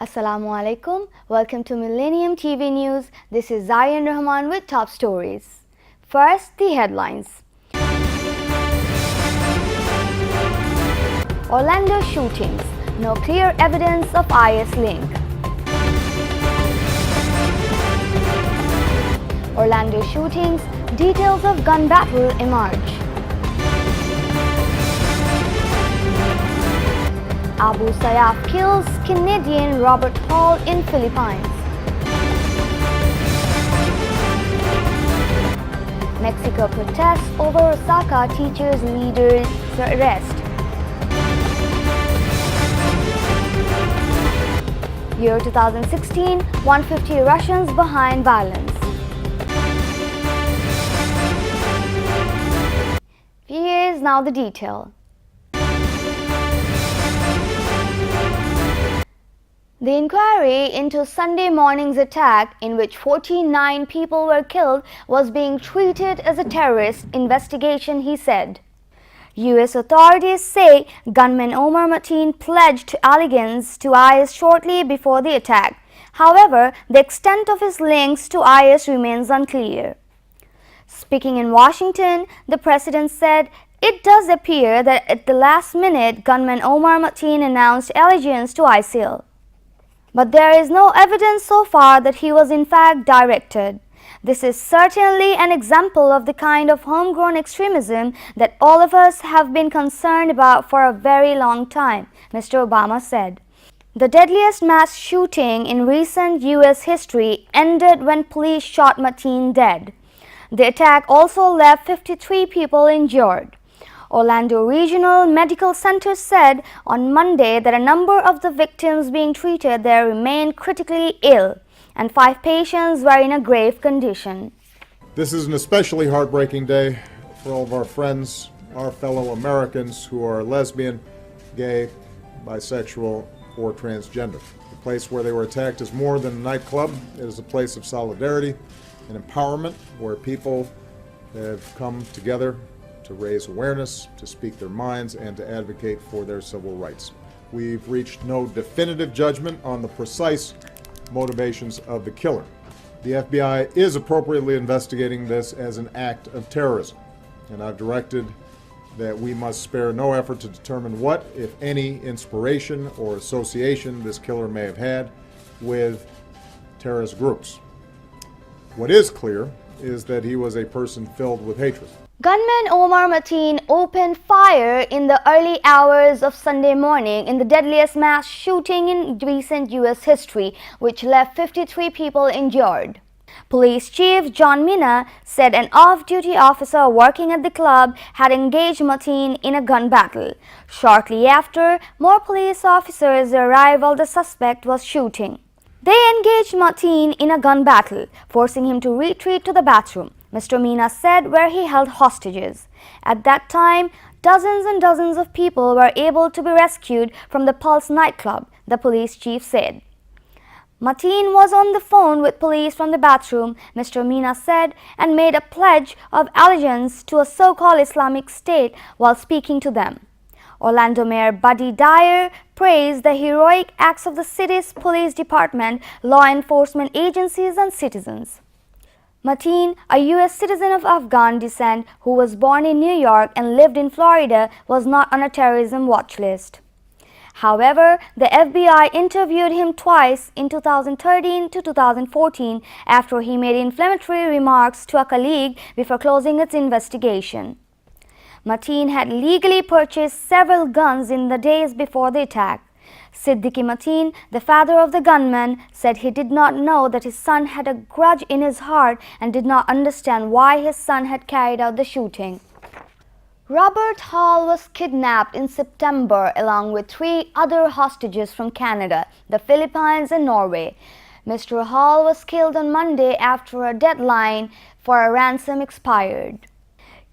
Assalamu alaikum. Welcome to Millennium TV News. This is Zayan Rahman with top stories. First, the headlines. Orlando shootings. No clear evidence of IS link. Orlando shootings. Details of gun battle emerge. Abu Sayyaf kills Canadian Robert Hall in Philippines. Mexico protests over Osaka teachers leader's arrest. Year 2016, 150 Russians behind violence. Here's now the detail. The inquiry into Sunday morning's attack, in which 49 people were killed, was being treated as a terrorist investigation, he said. U.S. authorities say gunman Omar Mateen pledged allegiance to IS shortly before the attack. However, the extent of his links to IS remains unclear. Speaking in Washington, the president said, "It does appear that at the last minute, gunman Omar Mateen announced allegiance to ISIL. But there is no evidence so far that he was in fact directed. This is certainly an example of the kind of homegrown extremism that all of us have been concerned about for a very long time," Mr. Obama said. The deadliest mass shooting in recent U.S. history ended when police shot Mateen dead. The attack also left 53 people injured. Orlando Regional Medical Center said on Monday that a number of the victims being treated there remained critically ill, and 5 patients were in a grave condition. This is an especially heartbreaking day for all of our friends, our fellow Americans who are lesbian, gay, bisexual, or transgender. The place where they were attacked is more than a nightclub. It is a place of solidarity and empowerment where people have come together to raise awareness, to speak their minds, and to advocate for their civil rights. We've reached no definitive judgment on the precise motivations of the killer. The FBI is appropriately investigating this as an act of terrorism, and I've directed that we must spare no effort to determine what, if any, inspiration or association this killer may have had with terrorist groups. What is clear is that he was a person filled with hatred. Gunman Omar Mateen opened fire in the early hours of Sunday morning in the deadliest mass shooting in recent U.S. history, which left 53 people injured. Police Chief John Mina said an off-duty officer working at the club had engaged Mateen in a gun battle. Shortly after, more police officers arrived while the suspect was shooting. They engaged Mateen in a gun battle, forcing him to retreat to the bathroom, Mr. Mina said, where he held hostages. At that time, dozens and dozens of people were able to be rescued from the Pulse nightclub, the police chief said. Mateen was on the phone with police from the bathroom, Mr. Mina said, and made a pledge of allegiance to a so-called Islamic State while speaking to them. Orlando Mayor Buddy Dyer praised the heroic acts of the city's police department, law enforcement agencies, and citizens. Mateen, a U.S. citizen of Afghan descent who was born in New York and lived in Florida, was not on a terrorism watch list. However, the FBI interviewed him twice in 2013 to 2014 after he made inflammatory remarks to a colleague before closing its investigation. Mateen had legally purchased several guns in the days before the attack. Siddiqui Mateen, the father of the gunman, said he did not know that his son had a grudge in his heart and did not understand why his son had carried out the shooting. Robert Hall was kidnapped in September along with 3 other hostages from Canada, the Philippines, and Norway. Mr. Hall was killed on Monday after a deadline for a ransom expired.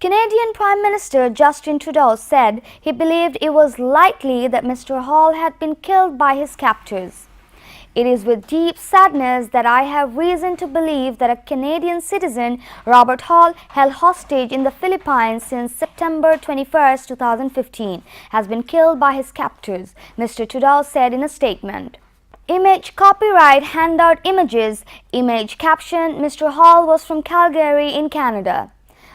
Canadian Prime Minister Justin Trudeau said he believed it was likely that Mr. Hall had been killed by his captors. "It is with deep sadness that I have reason to believe that a Canadian citizen, Robert Hall, held hostage in the Philippines since September 21, 2015, has been killed by his captors," Mr. Trudeau said in a statement. Image copyright handout images. Image caption: Mr. Hall was from Calgary in Canada.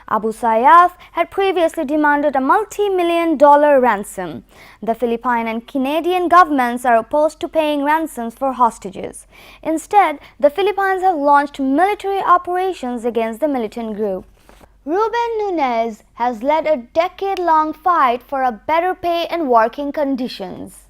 Abu Sayyaf had previously demanded a multi-million-dollar ransom. The Philippine and Canadian governments are opposed to paying ransoms for hostages. Instead, the Philippines have launched military operations against the militant group. Ruben Nunez has led a decade-long fight for a better pay and working conditions.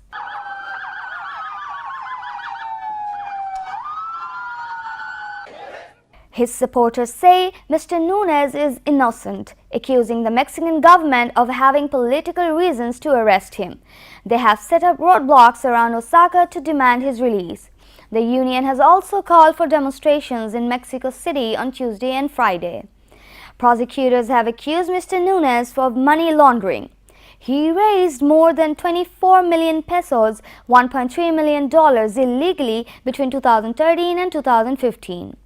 His supporters say Mr. Nunez is innocent, accusing the Mexican government of having political reasons to arrest him. They have set up roadblocks around Osaka to demand his release. The union has also called for demonstrations in Mexico City on Tuesday and Friday. Prosecutors have accused Mr. Nunez of money laundering. He raised more than 24 million pesos, $1.3 million illegally between 2013 and 2015.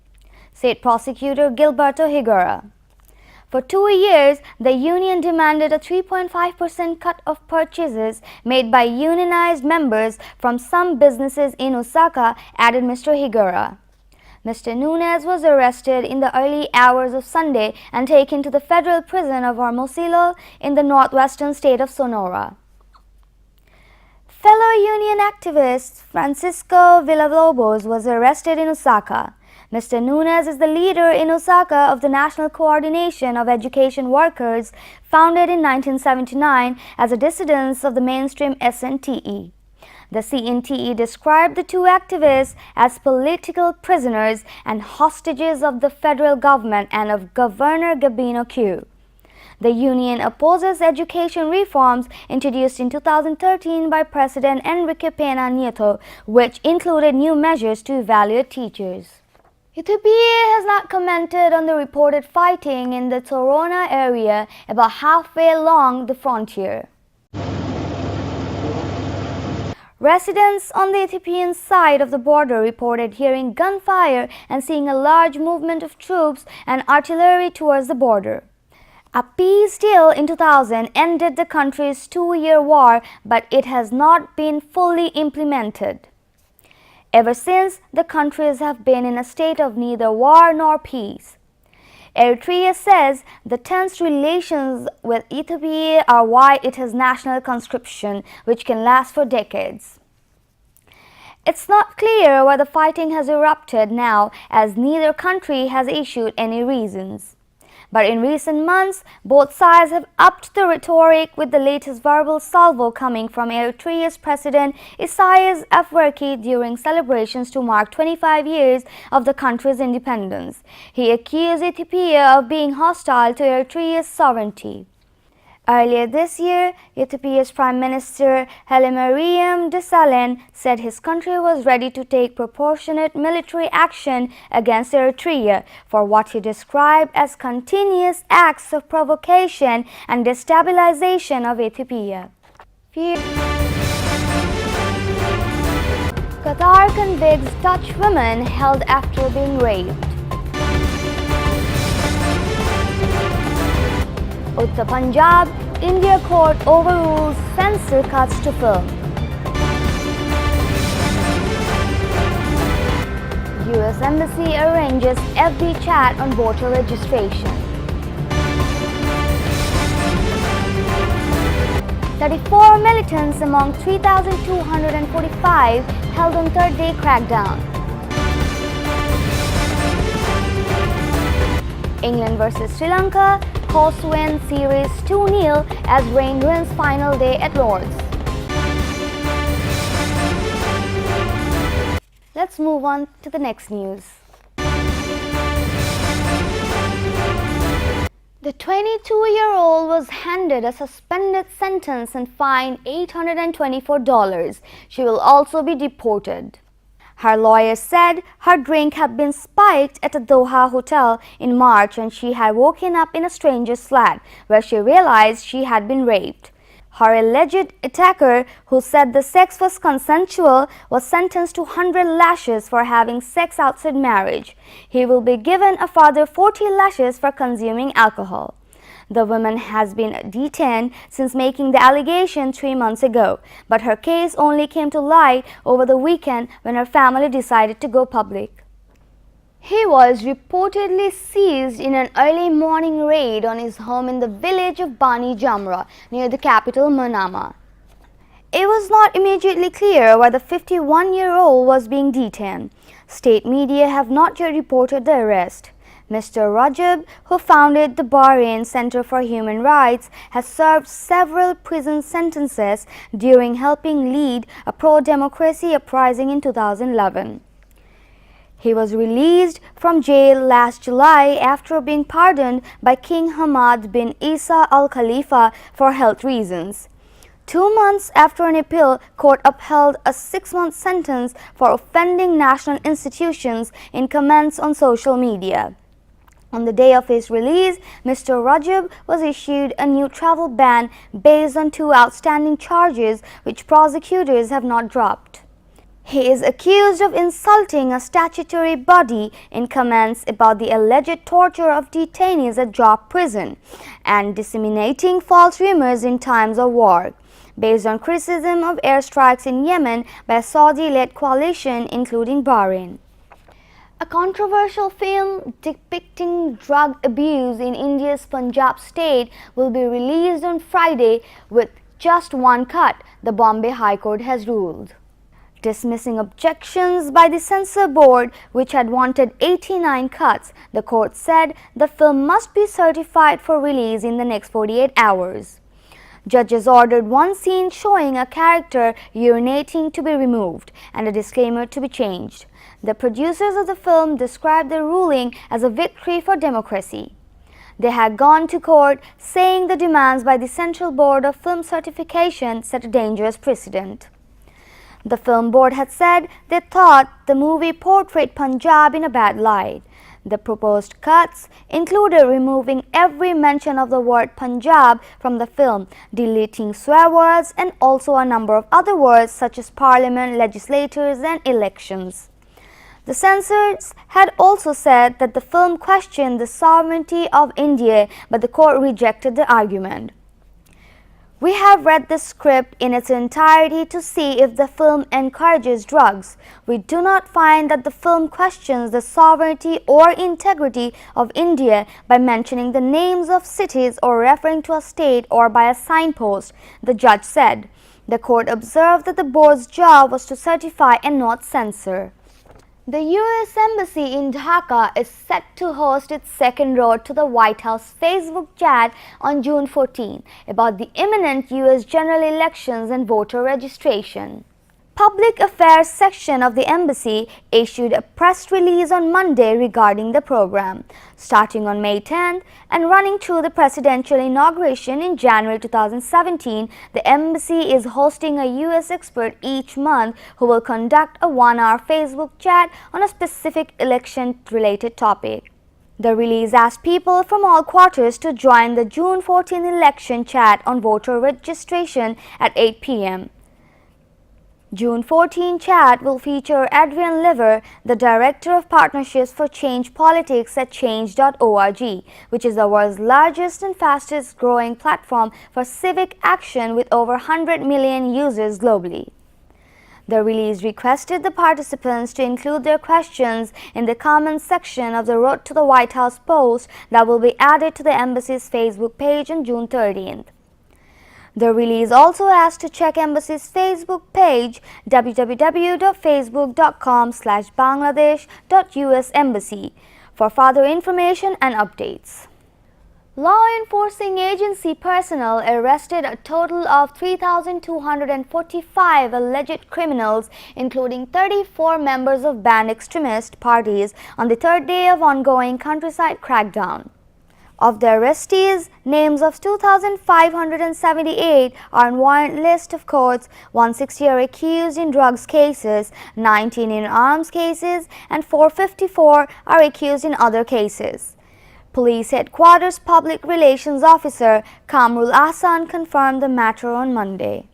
Said prosecutor Gilberto Higuera. For 2 years, the union demanded a 3.5% cut of purchases made by unionized members from some businesses in Osaka, added Mr. Higuera. Mr. Nunez was arrested in the early hours of Sunday and taken to the federal prison of Hermosillo in the northwestern state of Sonora. Fellow union activist Francisco Villalobos was arrested in Osaka. Mr. Nunez is the leader in Osaka of the National Coordination of Education Workers, founded in 1979 as a dissident of the mainstream SNTE. The CNTE described the two activists as political prisoners and hostages of the federal government and of Governor Gabino Q. The union opposes education reforms introduced in 2013 by President Enrique Pena Nieto, which included new measures to evaluate teachers. Ethiopia has not commented on the reported fighting in the Torona area about halfway along the frontier. Residents on the Ethiopian side of the border reported hearing gunfire and seeing a large movement of troops and artillery towards the border. A peace deal in 2000 ended the country's 2-year war, but it has not been fully implemented. Ever since, the countries have been in a state of neither war nor peace. Eritrea says the tense relations with Ethiopia are why it has national conscription, which can last for decades. It's not clear why the fighting has erupted now, as neither country has issued any reasons. But in recent months, both sides have upped the rhetoric, with the latest verbal salvo coming from Eritrea's President Isaias Afwerki during celebrations to mark 25 years of the country's independence. He accused Ethiopia of being hostile to Eritrea's sovereignty. Earlier this year, Ethiopia's Prime Minister Hailemariam Desalegn said his country was ready to take proportionate military action against Eritrea for what he described as continuous acts of provocation and destabilization of Ethiopia. Qatar convicts Dutch women held after being raped. Uttar Punjab, India court overrules censor cuts to film. US Embassy arranges FB chat on voter registration. 34 militants among 3,245 held on third-day crackdown. England vs Sri Lanka, hosts win series 2-0 as rain wins final day at Lord's. Let's move on to the next news. The 22-year-old was handed a suspended sentence and fined $824. She will also be deported. Her lawyer said her drink had been spiked at a Doha hotel in March and she had woken up in a stranger's flat where she realized she had been raped. Her alleged attacker, who said the sex was consensual, was sentenced to 100 lashes for having sex outside marriage. He will be given a further 40 lashes for consuming alcohol. The woman has been detained since making the allegation 3 months ago, but her case only came to light over the weekend when her family decided to go public. He was reportedly seized in an early morning raid on his home in the village of Bani Jamra, near the capital Manama. It was not immediately clear why the 51-year-old was being detained. State media have not yet reported the arrest. Mr. Rajab, who founded the Bahrain Center for Human Rights, has served several prison sentences during helping lead a pro-democracy uprising in 2011. He was released from jail last July after being pardoned by King Hamad bin Isa Al Khalifa for health reasons. 2 months after an appeal court upheld a 6-month sentence for offending national institutions in comments on social media. On the day of his release, Mr. Rajab was issued a new travel ban based on 2 outstanding charges which prosecutors have not dropped. He is accused of insulting a statutory body in comments about the alleged torture of detainees at Job prison and disseminating false rumors in times of war, based on criticism of airstrikes in Yemen by a Saudi-led coalition including Bahrain. A controversial film depicting drug abuse in India's Punjab state will be released on Friday with just 1 cut, the Bombay High Court has ruled. Dismissing objections by the censor board, which had wanted 89 cuts, the court said the film must be certified for release in the next 48 hours. Judges ordered 1 scene showing a character urinating to be removed and a disclaimer to be changed. The producers of the film described the ruling as a victory for democracy. They had gone to court saying the demands by the Central Board of Film Certification set a dangerous precedent. The film board had said they thought the movie portrayed Punjab in a bad light. The proposed cuts included removing every mention of the word Punjab from the film, deleting swear words, and also a number of other words such as parliament, legislators, and elections. The censors had also said that the film questioned the sovereignty of India, but the court rejected the argument. We have read the script in its entirety to see if the film encourages drugs. We do not find that the film questions the sovereignty or integrity of India by mentioning the names of cities or referring to a state or by a signpost, the judge said. The court observed that the board's job was to certify and not censor. The U.S. Embassy in Dhaka is set to host its second Road to the White House Facebook chat on June 14 about the imminent U.S. general elections and voter registration. Public Affairs section of the embassy issued a press release on Monday regarding the program, starting on May 10th and running through the presidential inauguration in January 2017. The embassy is hosting a U.S. expert each month who will conduct a 1-hour Facebook chat on a specific election-related topic. The release asked people from all quarters to join the June 14 election chat on voter registration at 8 p.m. June 14 chat will feature Adrian Liver, the Director of Partnerships for Change Politics at change.org, which is the world's largest and fastest growing platform for civic action with over 100 million users globally. The release requested the participants to include their questions in the comments section of the Road to the White House post that will be added to the embassy's Facebook page on June 30th. The release also asked to check Embassy's Facebook page www.facebook.com/bangladesh.usembassy for further information and updates. Law enforcing agency personnel arrested a total of 3,245 alleged criminals, including 34 members of banned extremist parties, on the 3rd day of ongoing countryside crackdown. Of the arrestees, names of 2,578 are on warrant list of courts, 160 are accused in drugs cases, 19 in arms cases, and 454 are accused in other cases. Police Headquarters Public Relations Officer Kamrul Ahsan confirmed the matter on Monday.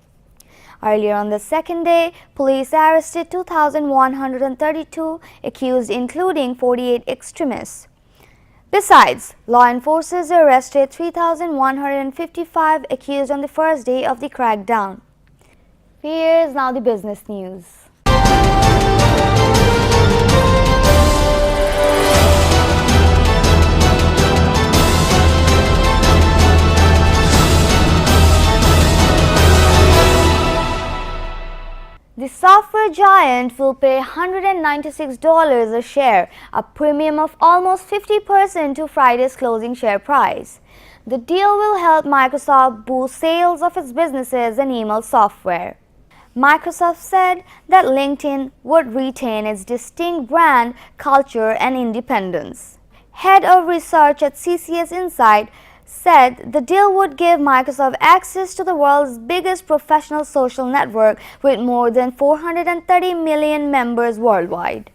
Earlier on the second day, police arrested 2,132 accused, including 48 extremists. Besides, law enforcers arrested 3,155 accused on the first day of the crackdown. Here's now the business news. The software giant will pay $196 a share, a premium of almost 50% to Friday's closing share price. The deal will help Microsoft boost sales of its businesses and email software. Microsoft said that LinkedIn would retain its distinct brand, culture, and independence. Head of research at CCS Insight said the deal would give Microsoft access to the world's biggest professional social network with more than 430 million members worldwide.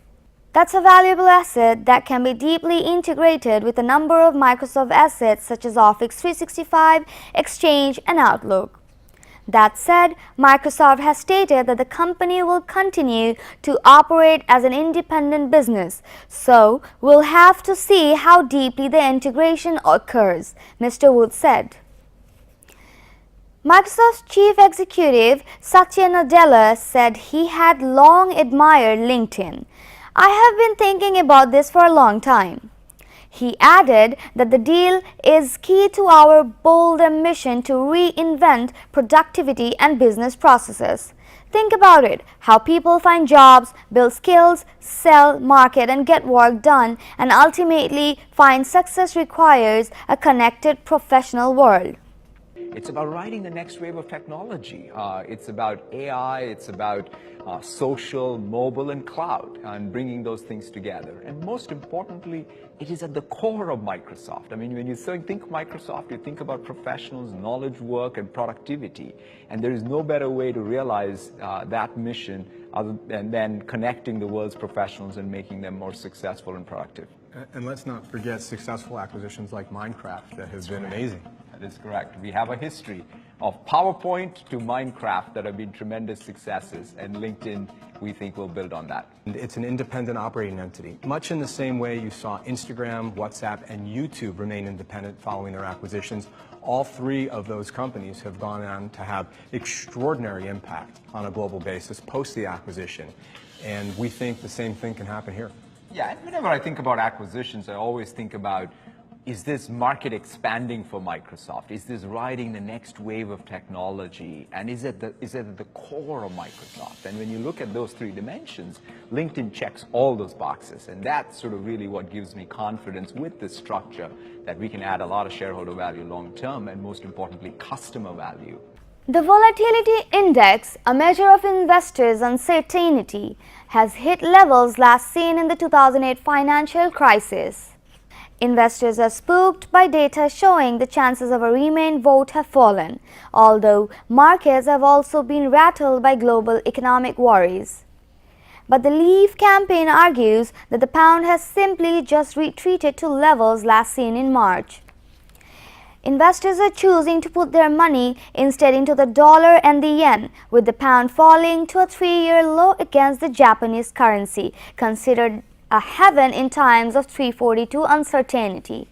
That's a valuable asset that can be deeply integrated with a number of Microsoft assets such as Office 365, Exchange, and Outlook. That said, Microsoft has stated that the company will continue to operate as an independent business, so we'll have to see how deeply the integration occurs, Mr. Wood said. Microsoft's chief executive, Satya Nadella, said he had long admired LinkedIn. I have been thinking about this for a long time. He added that the deal is key to our bold ambition to reinvent productivity and business processes. Think about it, how people find jobs, build skills, sell, market, and get work done, and ultimately find success requires a connected professional world. It's about riding the next wave of technology. It's about AI, it's about social, mobile, and cloud, and bringing those things together. And most importantly, it is at the core of Microsoft. I mean, when you think Microsoft, you think about professionals, knowledge work, and productivity. And there is no better way to realize that mission other than connecting the world's professionals and making them more successful and productive. And let's not forget successful acquisitions like Minecraft that have been amazing. That is correct. We have a history of PowerPoint to Minecraft that have been tremendous successes, and LinkedIn, we think, will build on that. It's an independent operating entity, much in the same way you saw Instagram, WhatsApp, and YouTube remain independent following their acquisitions. All three of those companies have gone on to have extraordinary impact on a global basis post the acquisition, and we think the same thing can happen here. Yeah, and whenever I think about acquisitions, I always think about, is this market expanding for Microsoft? Is this riding the next wave of technology? And is it at the core of Microsoft? And when you look at those three dimensions, LinkedIn checks all those boxes. And that's sort of really what gives me confidence with this structure that we can add a lot of shareholder value long term, and most importantly, customer value. The volatility index, a measure of investors' uncertainty, has hit levels last seen in the 2008 financial crisis. Investors are spooked by data showing the chances of a Remain vote have fallen, although markets have also been rattled by global economic worries. But the Leave campaign argues that the pound has simply just retreated to levels last seen in March. Investors are choosing to put their money instead into the dollar and the yen, with the pound falling to a 3-year low against the Japanese currency, considered a heaven in times of 342 uncertainty.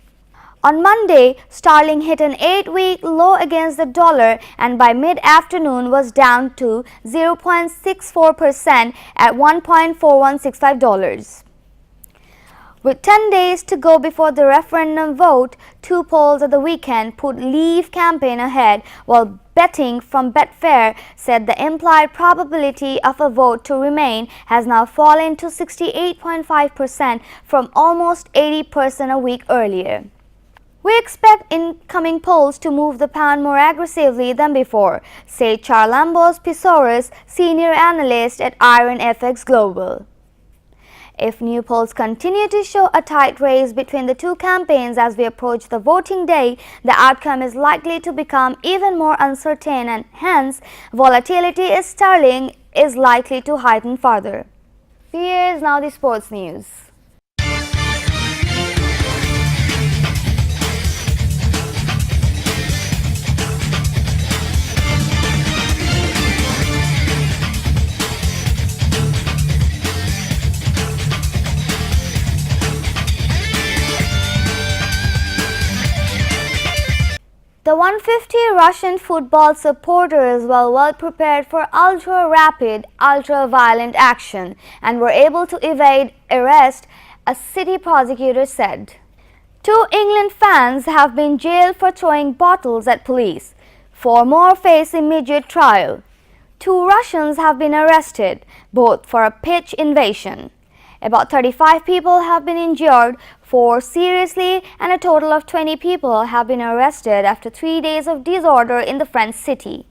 On Monday, sterling hit an 8-week low against the dollar and by mid-afternoon was down to 0.64% at $1.4165. With 10 days to go before the referendum vote, two polls of the weekend put Leave campaign ahead, while Betting from Betfair said the implied probability of a vote to Remain has now fallen to 68.5% from almost 80% a week earlier. We expect incoming polls to move the pound more aggressively than before, said Charalambos Pistorius, senior analyst at Iron FX Global. If new polls continue to show a tight race between the two campaigns as we approach the voting day, the outcome is likely to become even more uncertain and hence volatility in sterling is likely to heighten further. Here's now the sports news. 150 Russian football supporters were well prepared for ultra-rapid, ultra-violent action and were able to evade arrest, a city prosecutor said. 2 England fans have been jailed for throwing bottles at police. 4 more face immediate trial. 2 Russians have been arrested, both for a pitch invasion. About 35 people have been injured, 4 seriously, and a total of 20 people have been arrested after 3 days of disorder in the French city.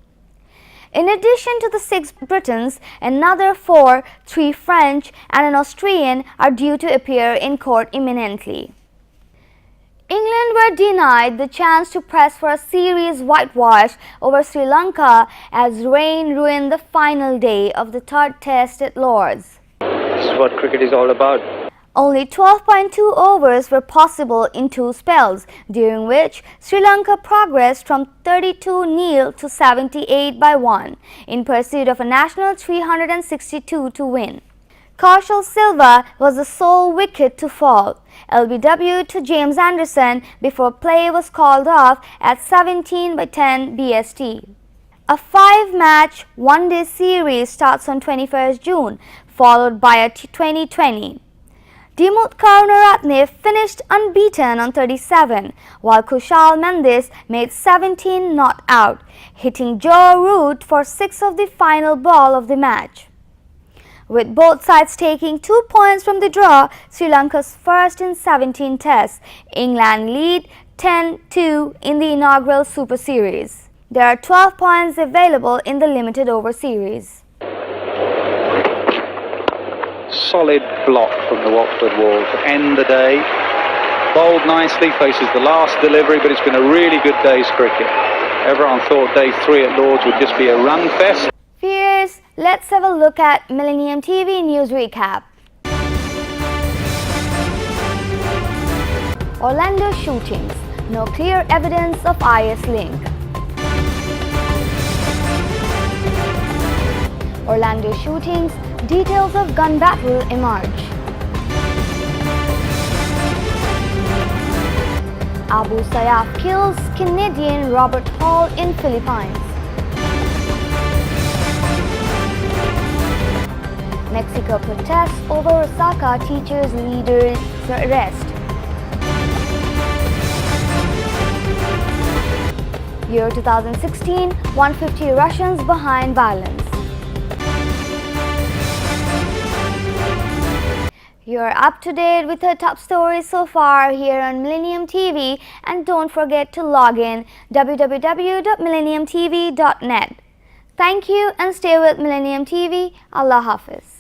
In addition to the 6 Britons, another 4, 3 French and an Austrian are due to appear in court imminently. England were denied the chance to press for a series whitewash over Sri Lanka as rain ruined the final day of the 3rd Test at Lord's. This is what cricket is all about. Only 12.2 overs were possible in 2 spells, during which Sri Lanka progressed from 32-0 to 78-1 in pursuit of a national 362 to win. Kaushal Silva was the sole wicket to fall, LBW to James Anderson before play was called off at 17-10 BST. A 5-match one-day series starts on 21st June, followed by a T20. Dimuth Karunaratne finished unbeaten on 37, while Kushal Mendis made 17 not out, hitting Joe Root for 6 of the final ball of the match. With both sides taking 2 points from the draw, Sri Lanka's first in 17 tests, England lead 10-2 in the inaugural Super Series. There are 12 points available in the limited over series. Solid block from the Watford wall to end the day. Bowled nicely, faces the last delivery, but it's been a really good day's cricket. Everyone thought day 3 at Lord's would just be a run fest. Viewers, let's have a look at Millennium TV News Recap. Orlando shootings. No clear evidence of IS link. Orlando shootings. Details of gun battle emerge. Abu Sayyaf kills Canadian Robert Hall in Philippines. Mexico protests over Osaka teachers leader's arrest. Year 2016, 150 Russians behind violence. You're up to date with the top stories so far here on Millennium TV, and don't forget to log in www.millenniumtv.net. Thank you and stay with Millennium TV. Allah Hafiz.